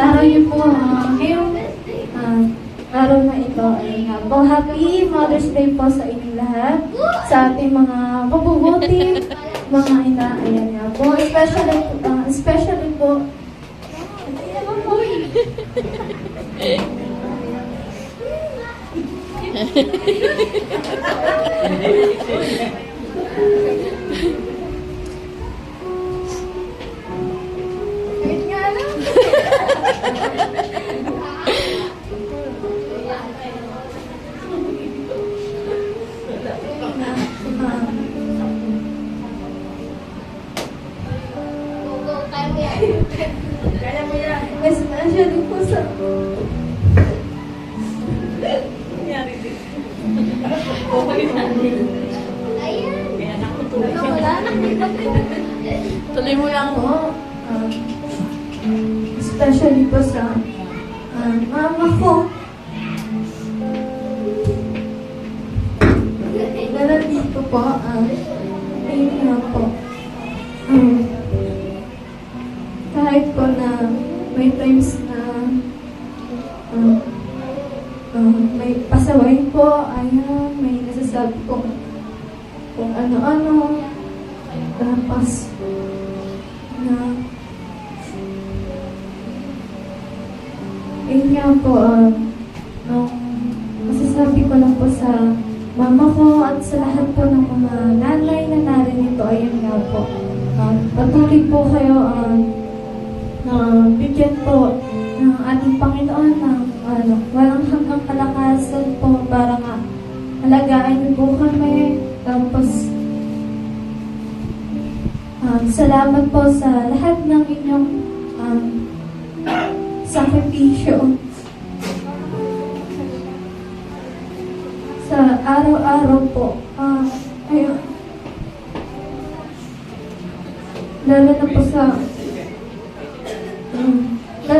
araw niyo po, ngayong araw na ito ay nga po, Happy Mother's Day po sa inyong lahat, sa ating mga mabubuting mga ina, ayan nga po, especially po, especially po sa Tuloy mo lang. po, especially po sa mama ko na nandito po, ayun nga po, kahit po na may times na may pasaway po, ayan, may nasasabi kung ano-ano, tapos na ayun nga po, masasabi ko lang po sa mama ko at sa lahat po ng mga nanay na narinito, ayun nga po, patuloy po kayo na bigyan po ng ating Panginoon ng walang hanggang kalakasan po para nga alagaan niyo po kami. Tapos salamat po sa lahat ng inyong sakripisyo sa araw-araw po. Ayun. Lalo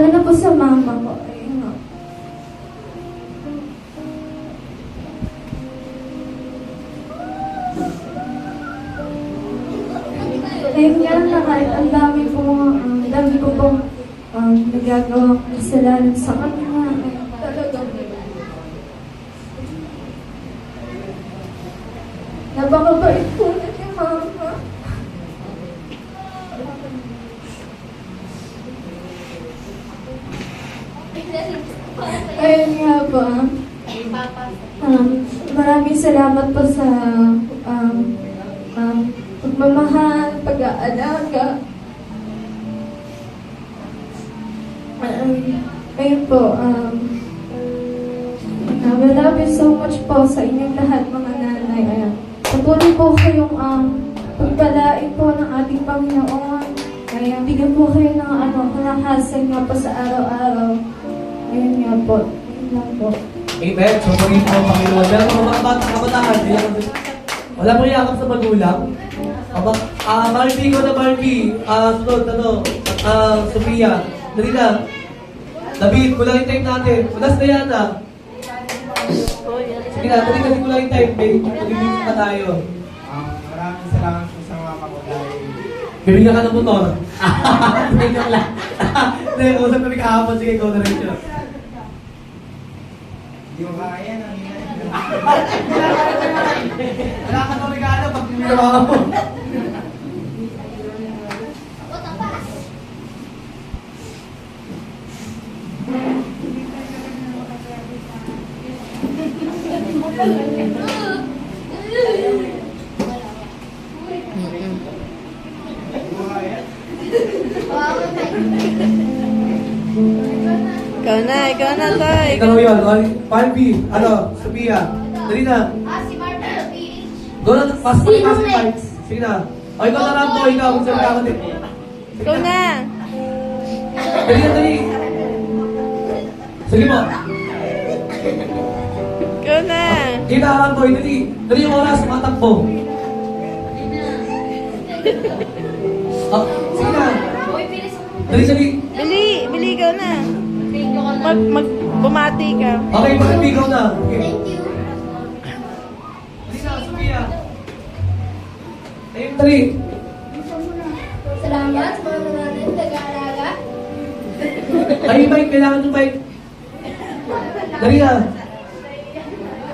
na po sa mama ko. Ayun nga. Ayun nga na kahit ang dami ko pong nagagawang kasalanan sa kanya. Talagang napakabait po na ni mama. Ayun nga po. Maraming salamat po sa pagmamahal, pag-aalaga. Ayun po. We love you so much po sa inyong lahat, mga nanay. Patuloy po kayong pagpalain po ng ating Panginoon. Kaya bigyan po kayo ng kalakasan nga po sa araw-araw. Ayun nga po. Ayun lang po. Amen. So, maging po Panginoon. Meron po mga kabataan. Wala mo yakap sa magulang. Barbie ko na Barbie. Sunod, Sophia. Dali na. David, kulang yung time natin. Unas na yan, Sige na, dali kulang yung time. Mag-ibig pa tayo. Maraming salamat po sa mama ko dahil Bibigyan ka ng motor. Bibigyan ka lang. Hindi, usap kami kahapon. Sige, go na rin siya. hindi mo kaya na. Wala ka ng regalo pag ginawa mo. Ikaw na, Toy. Ikaw yun. Barbie, Sophia. Dali na. Si Marvel PH. Go na, pasok ka yung mic. Sige na. O, ikaw na Rambo, ikaw. Kung saan ka din. Ikaw na. Dali na, dali. Sige mo. Ikaw na. Kita Rambo, dali. Dali yung oras, matakbo. Sige na. Uy, bilis ako. Dali. Bili ikaw na. Thank you ka lang. Bumati ka. Okay, Barbie, ikaw na. Okay. Thank you. Dali na, Sophia. Ayun, dali. Salamat sa mga nanay nag-aalaga. Ay, Mike, kailangan yung Mike. Dali na.